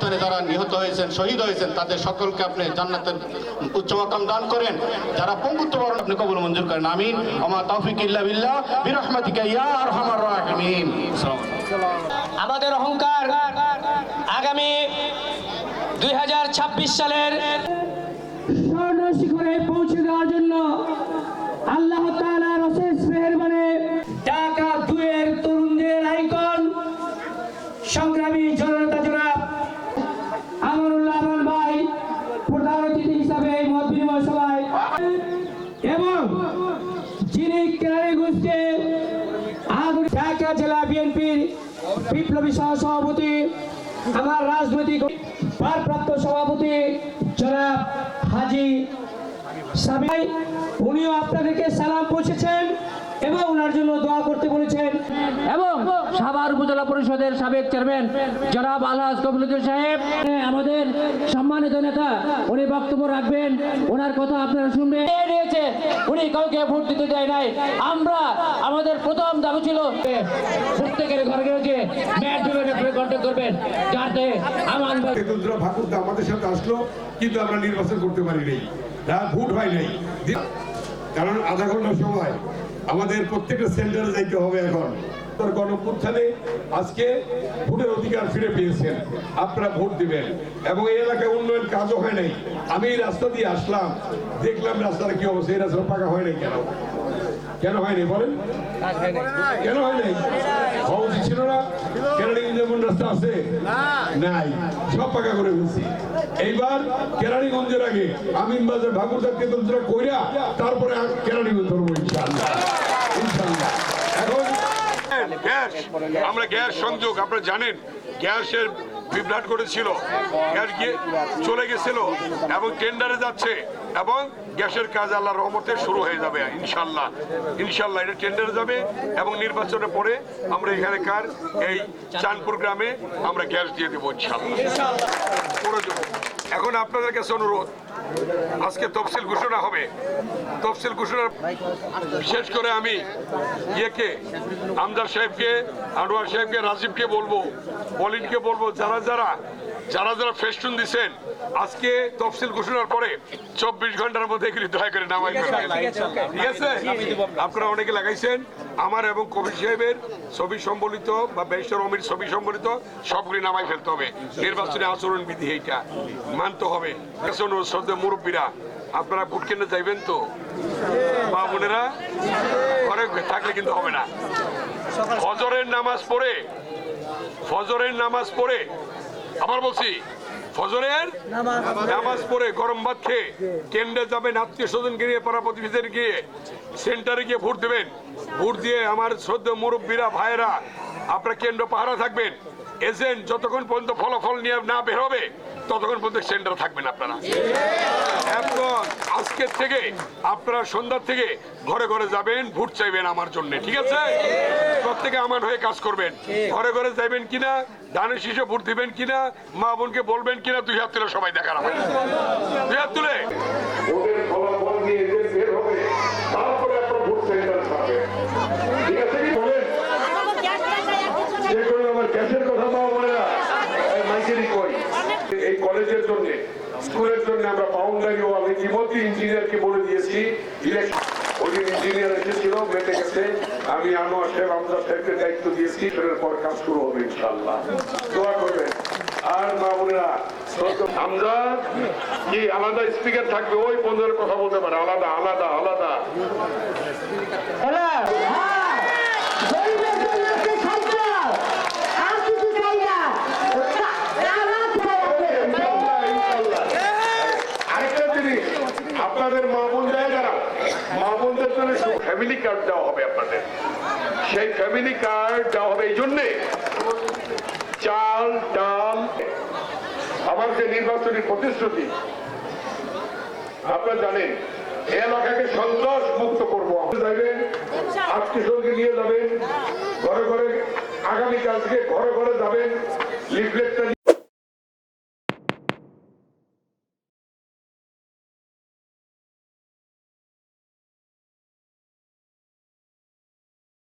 অভ্যুত্থানে যারা নিহত হয়েছেন, শহীদ হয়েছেন, তাদের সকলকে আপনি জান্নাতের উচ্চ মাকাম দান করেন। যারা পঙ্গুত্ব বরণ আপনি কবুল মঞ্জুর করেন। আমিন। ওমা তাওফিক ইল্লা বিল্লাহ বিরহমাতিকা ইয়া আরহামার রাহিমিন। আমাদের অহংকার আগামী 2026 সালের স্বর্ণ শিখরে পৌঁছে দেওয়ার জন্য আল্লাহ তাআলার অশেষ মেহেরবানি ঢাকা 2-এর তরুণদের আইকন সংগ্রামী জনতা জনাব আমানুল্লাহ আমান ভাই প্রধান অতিথি হিসাবে এই মত বিনিময় সভায় এবং যিনি কেরানীগঞ্জে ঢাকা জেলা বিএনপির বিপ্লবী সহসভাপতি, আমার রাজনৈতিক ভারপ্রাপ্ত সভাপতি জনাব হাজী সাবির, উনিও আপনাদেরকে সালাম পৌঁছেছেন এবং ওনার জন্য দোয়া করতে বলেছেন। এবং সাভার উপজেলা পরিষদের সাবেক চেয়ারম্যান জনাব আলহাজ কবিরুদ্দিন সাহেব আমাদের সম্মানিত নেতা, উনি বক্তব্য রাখবেন, ওনার কথা আপনারা শুনবেন। উনি কাউকে ভোট দিতে দেয় নাই। আমরা আমাদের প্রথম দাবি ছিল প্রত্যেকের ঘরে ঘরে ম্যাট ডিবেটে কন্ট্যাক্ট করবেন, যাতে আমার ভাকুরদা আমাদের সাথে আসলো, কিন্তু আমরা নির্বাচন করতে পারি নাই, ভোট হয় নাই। কারণ আধা ঘন্টা সময় আমাদের প্রত্যেকটা সেন্টারে যাইতে হবে। এখন গণঅভ্যুত্থানে আজকে ভোটের অধিকার ফিরে পেয়েছেন, আপনারা ভোট দিবেন। এবং এই এলাকায় উন্নয়ন কাজও হয় নাই। আমি এই রাস্তা দিয়ে আসলাম, দেখলাম রাস্তার কি অবস্থা। এই রাস্তা পাকা হয় নাই। কেন কেন হয়নি বলেন? কেন হয় নাই? হওয়া উচিত ছিল না? কেরানীগঞ্জে যেমন রাস্তা আছে নাই, সব পাকা করে ফেলছি। এইবার কেরানীগঞ্জের আগে আমিনবাজার ভাকুরদা কেতনচরা কইরা তারপরে কেরানীগঞ্জ ধরবো ইনশাআল্লাহ। ইনশাআল্লাহ। এখন গ্যাস, আমরা গ্যাস সংযোগ, আপনারা জানেন গ্যাসের বিভ্রাট করেছিল, গ্যাস গিয়ে চলে গেছিল এবং টেন্ডারে যাচ্ছে এবং গ্যাসের কাজ আল্লাহর রহমতে শুরু হয়ে যাবে ইনশাআল্লাহ। ইনশাআল্লাহ এটা টেন্ডারে যাবে এবং নির্বাচনের পরে আমরা এখানকার এই চাঁদপুর গ্রামে আমরা গ্যাস দিয়ে দেবো ইনশাআল্লাহ। এখন আপনাদের কাছে অনুরোধ, আজকে তফসিল ঘোষণা হবে। তফসিল ঘোষণার বিশেষ করে আমি আমজাদ সাহেবকে, আনোয়ার সাহেবকে, রাজীবকে বলবো, মলিনকে বলবো, যারা যারা ফেস্টুন দিচ্ছেন, আজকে তফসিল ঘোষণার পরে 24 ঘন্টার মধ্যে এগুলি দয়া করে নামাই ফেলবেন। ঠিক আছে? আপনারা অনেকে লাগাইছেন, আমার এবং কবির সাহেবের ছবি সম্বলিত বা ব্যারিস্টার অমির ছবি সম্বলিত সবগুলি নামাই ফেলতে হবে। নির্বাচনী আচরণ বিধি এইটা মানতে হবে। শ্রদ্ধা মুরব্বীরা, আপনারা ভোট কেন্দ্রে যাইবেন তো? মা বোনেরা ঘরে থাকলে কিন্তু হবে না। ফজরের নামাজ পড়ে আবার বলছি, ফজরের নামাজ পড়ে গরম ভাত খেয়ে কেন্দ্রে যাবেন, আত্মীয় স্বজন গিয়ে, পাড়া প্রতিবেশীদের গিয়ে সেন্টারে গিয়ে ভোট দেবেন। ভোট দিয়ে আমার শ্রদ্ধা মুরব্বীরা, ভাইয়েরা, আপনারা কেন্দ্র পাহারা থাকবেন। এজেন্ট যতক্ষণ পর্যন্ত ফলাফল নিয়ে না বের হবে ততক্ষণ পর্যন্ত সেন্টারে থাকবেন আপনারা। এখন আজকের থেকে আপনারা সন্ধ্যার থেকে ঘরে ঘরে যাবেন, ভোট চাইবেন আমার জন্য। ঠিক আছে? প্রত্যেকে আমার হয়ে কাজ করবেন। ঘরে ঘরে যাইবেন কিনা, ধানের শীষে ভোট দিবেন কিনা, মা বোনকে বলবেন কিনা, 2 হাত তুলে সবাই দেখার হবে। 2 হাত তুলে ভোটের ফলাফল নিয়ে বের হবে, তারপরে আপনারা ভোট সেন্টারে থাকবেন। ঠিক আছে? কি বলেন? যে কোনো আমার গ্যাসের কথা মা বোনেরা মাইকেরই কই, এই কলেজের জন্য, স্কুলের জন্য আমরা বাউন্ডারি ওয়াল ইতিমধ্যে ইঞ্জিনিয়ারকে বলে দিয়েছি। ওই ইঞ্জিনিয়ার এসেছিল, মেটে গেছে। আমি আনোয়ার সাহেব, আমজাদ সাহেবকে দায়িত্ব দিয়েছি, সেটার পর কাজ শুরু হবে ইনশাআল্লাহ। দোয়া করবেন। আর মা বোনেরা, আমজাদ কি আলাদা স্পিকার থাকবে? ওই বন্ধুদের কথা বলতে পারে, আলাদা আলাদা আলাদা। আপনাদের মা বোন যায় যারা, মা বোনদের জন্য ফ্যামিলি কার্ড দেওয়া হবে আপনাদের। সেই ফ্যামিলি কার্ড দেওয়া হবে এই জন্যে, চাল ডাল, আমার যে নির্বাচনী প্রতিশ্রুতি আপনারা জানেন, এই এলাকাকে সন্ত্রাস মুক্ত করবো। যাবেন, আত্মীয়স্বজনকে নিয়ে যাবেন ঘরে ঘরে, আগামীকাল থেকে ঘরে ঘরে যাবেন, লিফলেটটা